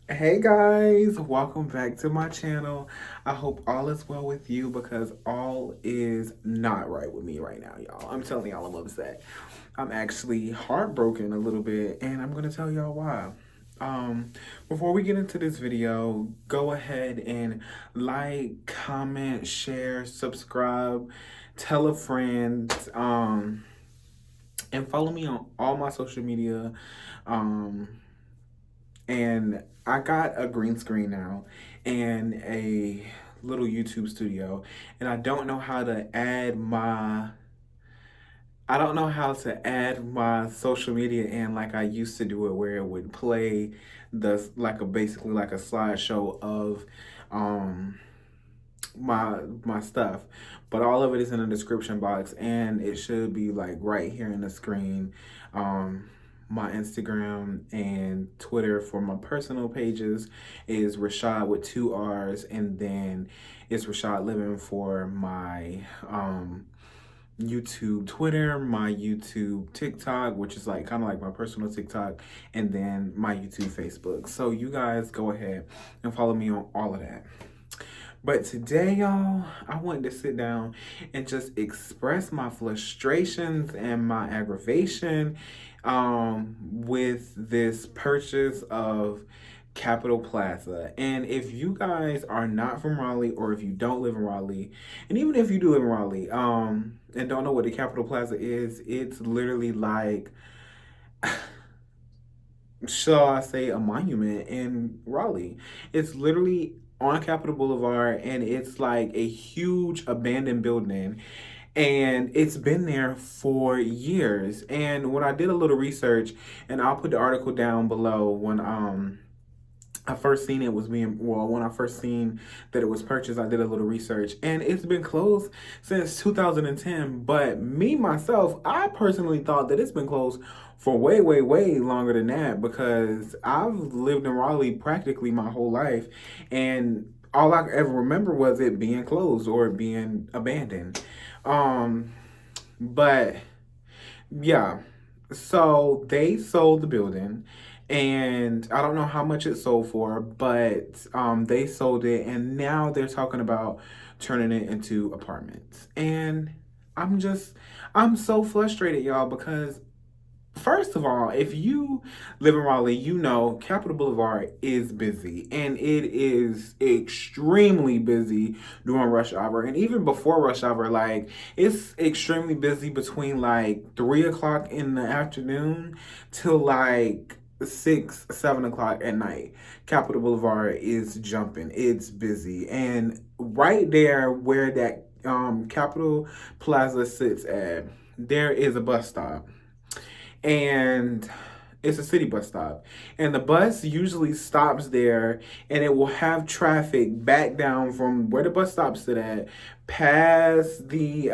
Hey guys, welcome back to my channel. I hope all is well with you because all is not right with me right now, y'all. I'm telling y'all I'm upset. I'm actually heartbroken a little bit and I'm gonna tell y'all why. Um, Before we get into this video, go ahead and like, comment, share, subscribe, tell a friend, and follow me on all my social media. Um, and I got a green screen now and a little YouTube studio, and I don't know how to add my social media in like I used to do it, where it would play the like a basically like a slideshow of um my stuff, but all of it is in the description box and it should be like right here in the screen. My Instagram and Twitter for my personal pages is Rashad with two R's, and then it's Rashad Living for my YouTube Twitter, my YouTube TikTok, which is like kind of like my personal TikTok, and then my YouTube Facebook. So you guys go ahead and follow me on all of that. But today, y'all, I wanted to sit down and just express my frustrations and my aggravation with this purchase of Capitol Plaza. And if you guys are not from Raleigh, or if you don't live in Raleigh, and even if you do live in Raleigh, and don't know what the Capitol Plaza is, it's literally like, shall I say, a monument in Raleigh. It's literally on Capitol Boulevard, and it's like a huge abandoned building, and it's been there for years. And when I did a little research, and I'll put the article down below, when I first seen it was being, well, when I first seen that it was purchased, I did a little research, and it's been closed since 2010. But me myself, I personally thought that it's been closed for way, way, way longer than that, because I've lived in Raleigh practically my whole life, and all I ever remember was it being closed or it being abandoned. Um, but yeah. So they sold the building, and I don't know how much it sold for, but they sold it, and now they're talking about turning it into apartments. And I'm just I'm so frustrated, y'all, because first of all, if you live in Raleigh, you know Capitol Boulevard is busy, and it is extremely busy during rush hour. And even before rush hour, like, it's extremely busy between like 3 o'clock in the afternoon till like 6, 7 o'clock at night. Capitol Boulevard is jumping. It's busy. And right there where that Capitol Plaza sits at, there is a bus stop, and it's a city bus stop, and the bus usually stops there, and it will have traffic back down from where the bus stops sit at, past the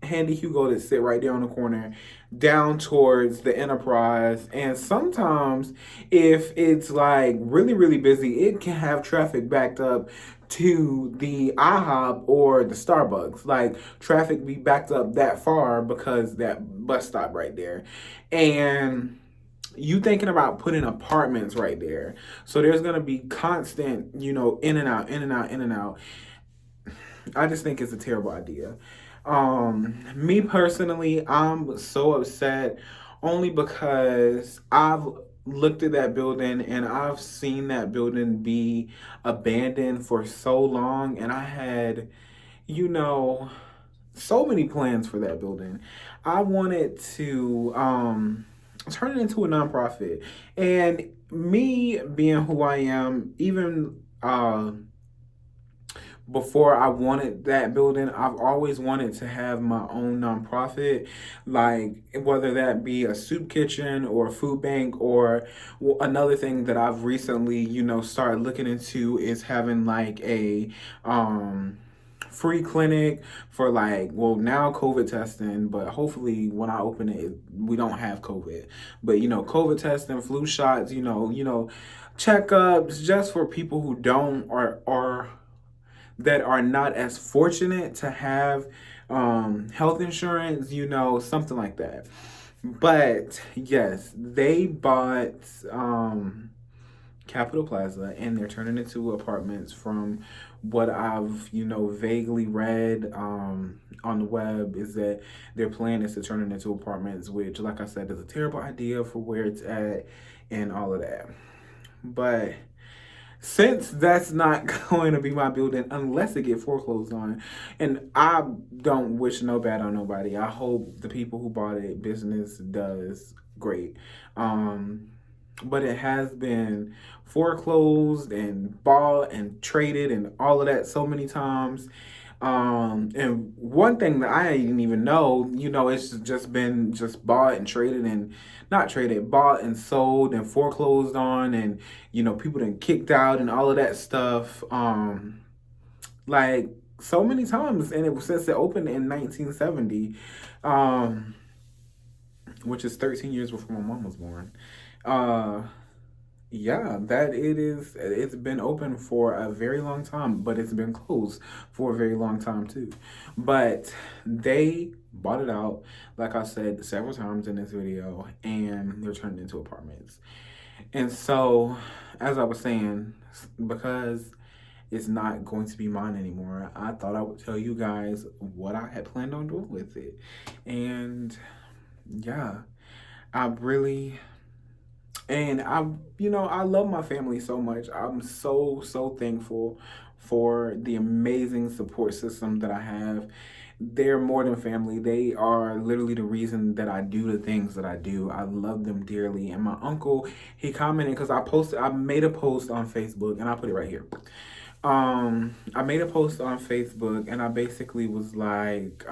Handy Hugo that sit right there on the corner, down towards the Enterprise. And sometimes, if it's like really, really busy, it can have traffic backed up to the IHOP or the Starbucks. Like, traffic be backed up that far because that bus stop right there. And you thinking about putting apartments right there. So there's gonna be constant, in and out, in and out, in and out. I just think it's a terrible idea. Me personally, I'm so upset only because I've looked at that building and I've seen that building be abandoned for so long, and I had, you know, so many plans for that building. I wanted to turn it into a nonprofit. And me being who I am, even before I wanted that building, I've always wanted to have my own nonprofit, like whether that be a soup kitchen or a food bank, or another thing that I've recently, started looking into is having like a free clinic for, like, well, now COVID testing, but hopefully when I open it, we don't have COVID. But COVID testing, flu shots, checkups, just for people who don't, or that are not as fortunate to have health insurance, something like that. But yes, they bought Capitol Plaza and they're turning it into apartments from what I've, vaguely read on the web is that their plan is to turn it into apartments, which, like I said, is a terrible idea for where it's at and all of that. But since that's not going to be my building unless it get foreclosed on, and I don't wish no bad on nobody. I hope the people who bought it business does great. Um, but it has been foreclosed and bought and traded and all of that so many times. And one thing that I didn't even know, it's just been just bought and traded and not traded, bought and sold and foreclosed on, and people then kicked out and all of that stuff. Like so many times, and it was since it opened in 1970, um, which is 13 years before my mom was born. Uh, yeah, that it is. It's been open for a very long time, but it's been closed for a very long time too. But they bought it out, like I said several times in this video, and they're turned into apartments. And so, as I was saying, because it's not going to be mine anymore, I thought I would tell you guys what I had planned on doing with it. And yeah, I really and I love my family so much. I'm so thankful for the amazing support system that I have. They're more than family. They are literally the reason that I do the things that I do. I love them dearly. And my uncle, he commented because I made a post on Facebook and I put it right here. I made a post on Facebook and I basically was like,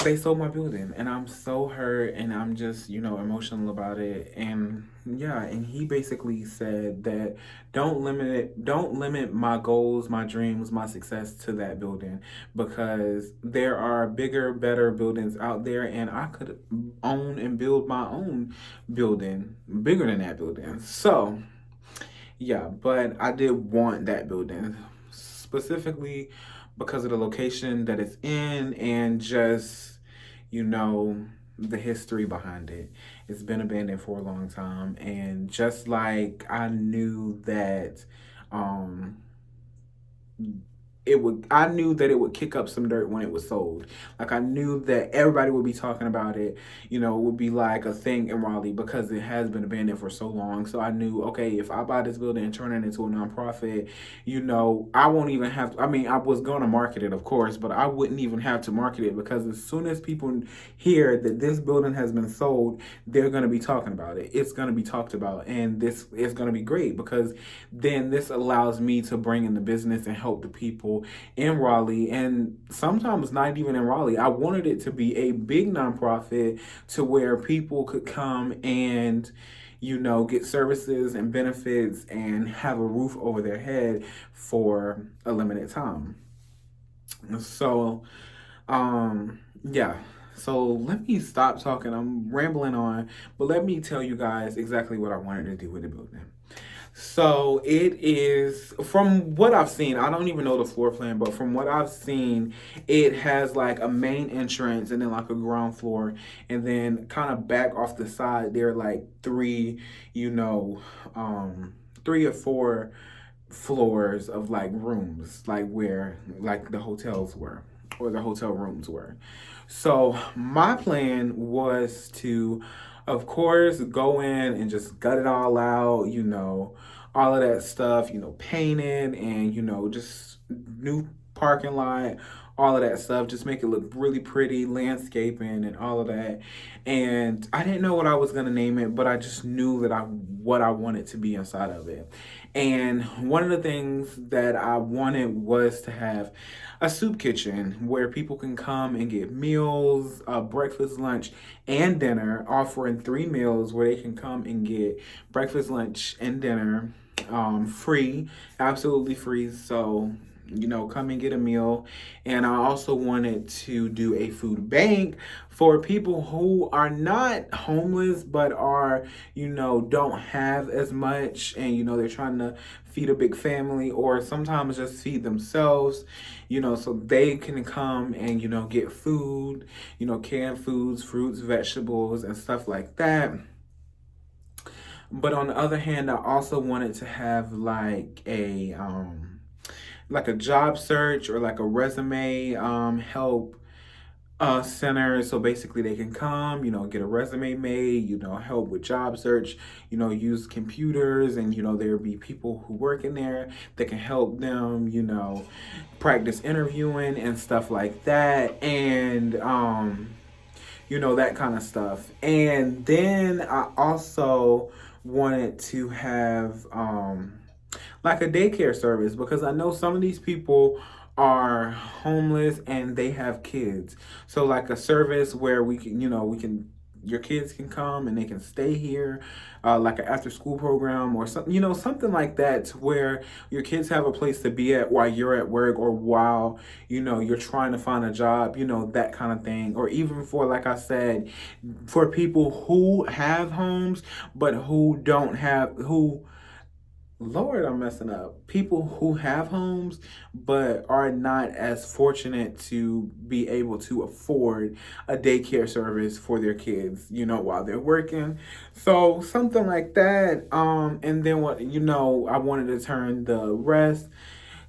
they sold my building and I'm so hurt and I'm just emotional about it. And yeah, and he basically said that don't limit my goals, my dreams, my success to that building, because there are bigger, better buildings out there and I could own and build my own building bigger than that building. So yeah, but I did want that building specifically because of the location that it's in and just, you know, the history behind it. It's been abandoned for a long time. And just like I knew that um, I knew that it would kick up some dirt when it was sold. Like I knew that everybody would be talking about it. It would be like a thing in Raleigh because it has been abandoned for so long. So I knew, okay, if I buy this building and turn it into a nonprofit, I won't even have to, I mean, I was going to market it, of course, but I wouldn't even have to market it because as soon as people hear that this building has been sold, they're going to be talking about it. It's going to be talked about, and this is going to be great because then this allows me to bring in the business and help the people in Raleigh, and sometimes not even in Raleigh. I wanted it to be a big nonprofit to where people could come and get services and benefits and have a roof over their head for a limited time. So, yeah. So let me stop talking. I'm rambling on, but let me tell you guys exactly what I wanted to do with the building. So it is, from what I've seen, I don't even know the floor plan, but from what I've seen, it has like a main entrance and then like a ground floor, and then kind of back off the side there are like you know, three or four floors of like rooms, like where like the hotels were or the hotel rooms were. So my plan was to, of course, go in and just gut it all out, all of that stuff, paint it and, just new parking lot, all of that stuff, just make it look really pretty, landscaping and all of that. And I didn't know what I was gonna name it, but I just knew that what I wanted to be inside of it. And one of the things that I wanted was to have a soup kitchen where people can come and get meals, breakfast, lunch, and dinner, offering 3 meals where they can come and get breakfast, lunch, and dinner free, absolutely free. So come and get a meal. And I also wanted to do a food bank for people who are not homeless but are, don't have as much, and, they're trying to feed a big family or sometimes just feed themselves, so they can come and, get food, canned foods, fruits, vegetables, and stuff like that. But on the other hand, I also wanted to have like a job search or like a resume help center. So basically they can come, get a resume made, help with job search, use computers, and there'll be people who work in there that can help them, practice interviewing and stuff like that. And that kind of stuff. And then I also wanted to have like a daycare service, because I know some of these people are homeless and they have kids. So like a service where we can your kids can come and they can stay here, like an after school program or something, something like that, to where your kids have a place to be at while you're at work, or while, you're trying to find a job, that kind of thing. Or even for, like I said, for people who have homes, but who don't have, who, Lord, I'm messing up. People who have homes but are not as fortunate to be able to afford a daycare service for their kids, while they're working. So something like that. And then I wanted to turn the rest,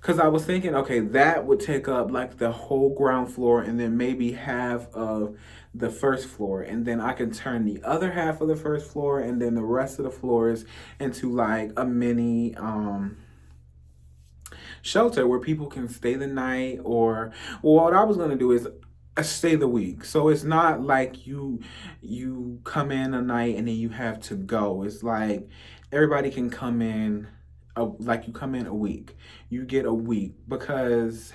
because I was thinking, okay, that would take up like the whole ground floor and then maybe half of the first floor. And then I can turn the other half of the first floor and then the rest of the floors into like a mini shelter where people can stay the night. Or, well, what I was going to do is stay the week. So it's not like you come in a night and then you have to go. It's like everybody can come in, like you come in a week. You get a week, because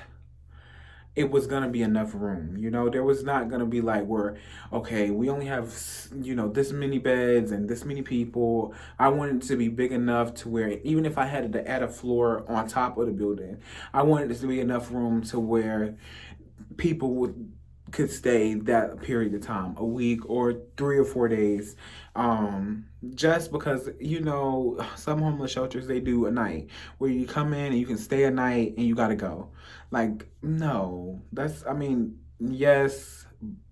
it was gonna be enough room. There was not gonna be like, where, okay, we only have, this many beds and this many people. I wanted it to be big enough to where even if I had to add a floor on top of the building, I wanted it to be enough room to where people could stay that period of time, a week or 3 or 4 days. Just because, some homeless shelters, they do a night where you come in and you can stay a night and you gotta go. Like, no, I mean, yes,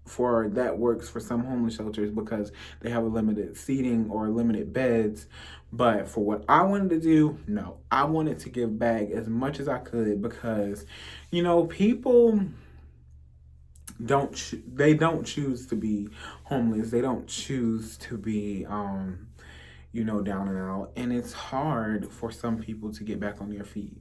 for that works for some homeless shelters because they have a limited seating or limited beds. But for what I wanted to do, no, I wanted to give back as much as I could, because, people they don't choose to be homeless. They don't choose to be down and out, and it's hard for some people to get back on their feet.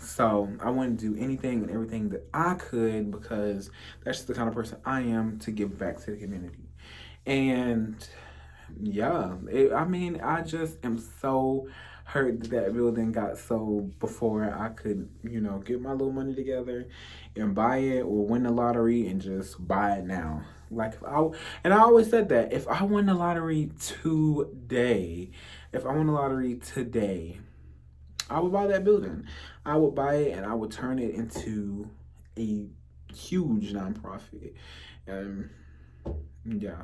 So I wanted to do anything and everything that I could, because that's the kind of person I am, to give back to the community. And yeah, I mean, I just am so hurt that that building got sold before I could, get my little money together and buy it, or win the lottery and just buy it now. Like, and I always said that if I won the lottery today, if I won the lottery today, I would buy that building. I would buy it and I would turn it into a huge nonprofit. And yeah,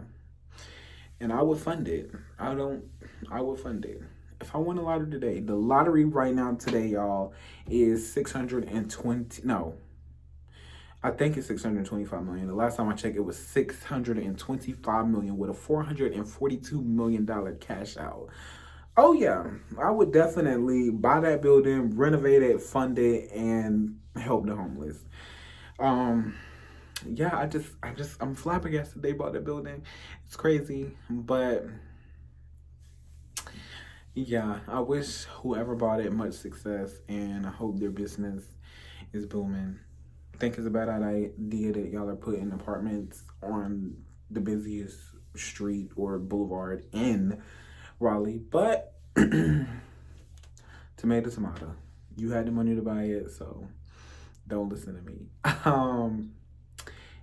and I would fund it. I would fund it. If I won a lottery today, the lottery right now today, y'all, is 620. No, I think it's 625 million. The last time I checked, it was 625 million with a $442 million cash out. Oh yeah, I would definitely buy that building, renovate it, fund it, and help the homeless. Um, yeah, I'm flabbergasted they bought that building. It's crazy, but yeah, I wish whoever bought it much success, and I hope their business is booming. I think it's a bad idea that y'all are putting apartments on the busiest street or boulevard in Raleigh, but tomato, tomato. You had the money to buy it, so don't listen to me.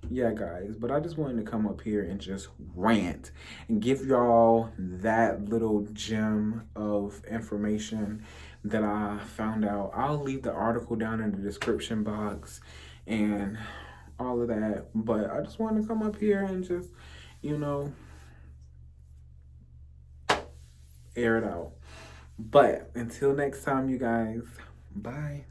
Yeah, guys, but I just wanted to come up here and just rant and give y'all that little gem of information that I found out. I'll leave the article down in the description box and all of that. But I just wanted to come up here and just, you know, air it out. But until next time, you guys, bye.